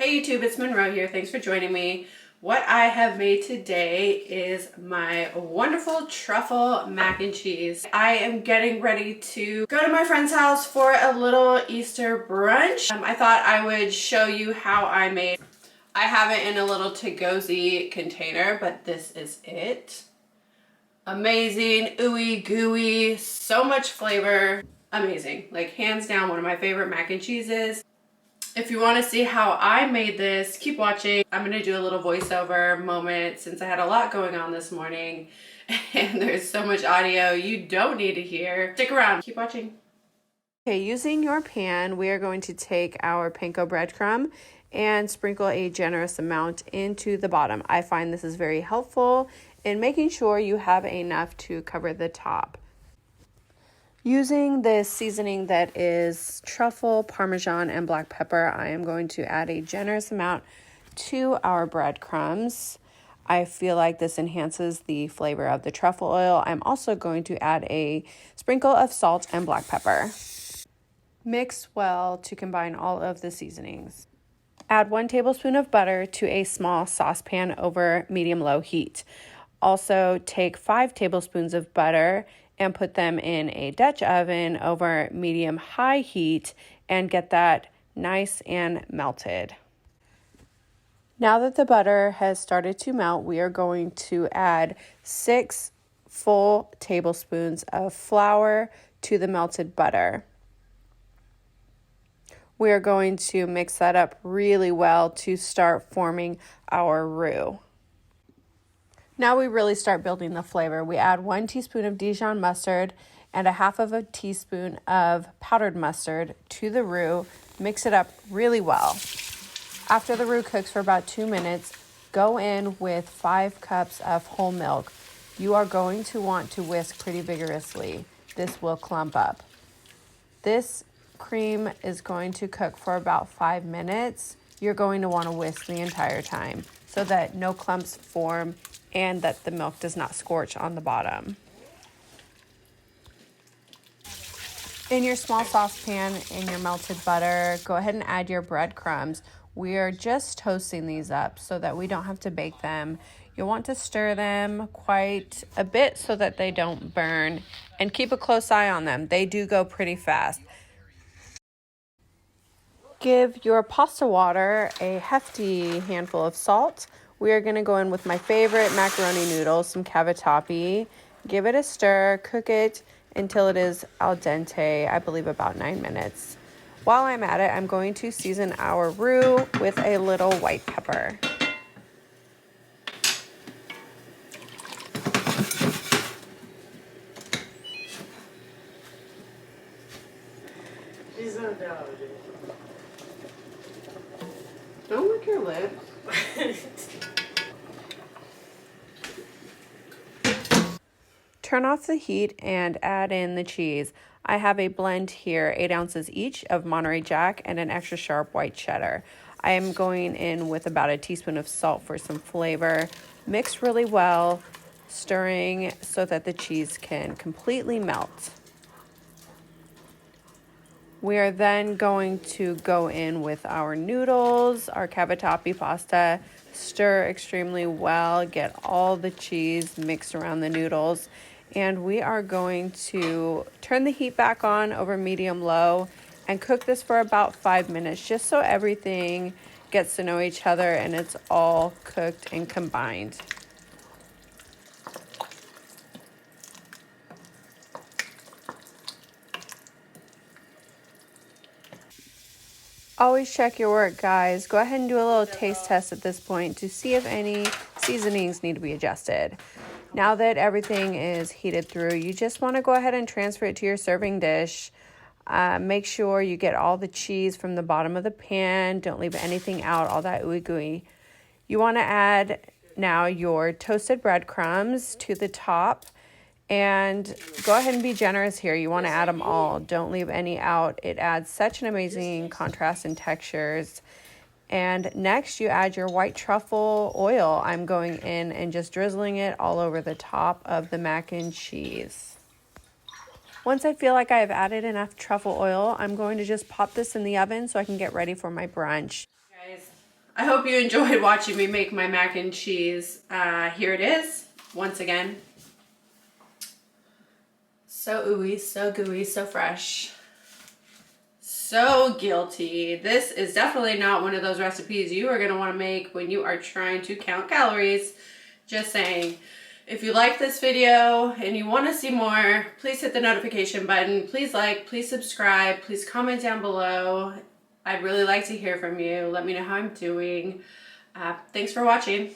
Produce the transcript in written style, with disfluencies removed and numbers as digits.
Hey YouTube, it's Monroe here. Thanks for joining me. What I have made today is my wonderful truffle mac and cheese. I am getting ready to go to my friend's house for a little Easter brunch. I thought I would show you how I made. I have it in a little to-go-zy container, but this is it. Amazing, ooey gooey, so much flavor. Amazing, like hands down one of my favorite mac and cheeses. If you want to see how I made this, keep watching. I'm going to do a little voiceover moment since I had a lot going on this morning and there's so much audio you don't need to hear. Stick around, keep watching. Okay, using your pan, we are going to take our panko breadcrumb and sprinkle a generous amount into the bottom. I find this is very helpful in making sure you have enough to cover the top. Using this seasoning that is truffle, parmesan, and black pepper, I am going to add a generous amount to our breadcrumbs. I feel like this enhances the flavor of the truffle oil. I'm also going to add a sprinkle of salt and black pepper. Mix well to combine all of the seasonings. Add 1 tablespoon of butter to a small saucepan over medium-low heat. Also, take 5 tablespoons of butter and put them in a Dutch oven over medium-high heat and get that nice and melted. Now that the butter has started to melt, we are going to add 6 full tablespoons of flour to the melted butter. We are going to mix that up really well to start forming our roux. Now we really start building the flavor. We add 1 teaspoon of Dijon mustard and 1/2 teaspoon of powdered mustard to the roux. Mix it up really well. After the roux cooks for about 2 minutes, go in with 5 cups of whole milk. You are going to want to whisk pretty vigorously. This will clump up. This cream is going to cook for about 5 minutes. You're going to want to whisk the entire time so that no clumps form and that the milk does not scorch on the bottom. In your small saucepan, in your melted butter, go ahead and add your breadcrumbs. We are just toasting these up so that we don't have to bake them. You'll want to stir them quite a bit so that they don't burn, and keep a close eye on them. They do go pretty fast. Give your pasta water a hefty handful of salt. We are going to go in with my favorite macaroni noodles, some cavatappi. Give it a stir, cook it until it is al dente, I believe about 9 minutes. While I'm at it, I'm going to season our roux with a little white pepper. Don't lick your lips. Turn off the heat and add in the cheese. I have a blend here, 8 ounces each of Monterey Jack and an extra sharp white cheddar. I am going in with about a teaspoon of salt for some flavor. Mix really well, stirring so that the cheese can completely melt. We are then going to go in with our noodles, our cavatappi pasta, stir extremely well, get all the cheese mixed around the noodles, and we are going to turn the heat back on over medium-low and cook this for about 5 minutes just so everything gets to know each other and it's all cooked and combined. Always check your work, guys. Go ahead and do a little taste test at this point to see if any seasonings need to be adjusted. Now that everything is heated through, you just want to go ahead and transfer it to your serving dish. Make sure you get all the cheese from the bottom of the pan. Don't leave anything out, all that ooey gooey. You want to add now your toasted breadcrumbs to the top. And go ahead and be generous here. You want to add them all. Don't leave any out. It adds such an amazing contrast in textures. And next you add your white truffle oil. I'm going in and just drizzling it all over the top of the mac and cheese. Once I feel like I have added enough truffle oil, I'm going to just pop this in the oven so I can get ready for my brunch. Guys, I hope you enjoyed watching me make my mac and cheese. Here it is, once again. So ooey, so gooey, so fresh. So guilty. This is definitely not one of those recipes you are gonna wanna make when you are trying to count calories. Just saying. If you like this video and you wanna see more, please hit the notification button. Please like, please subscribe, please comment down below. I'd really like to hear from you. Let me know how I'm doing. Thanks for watching.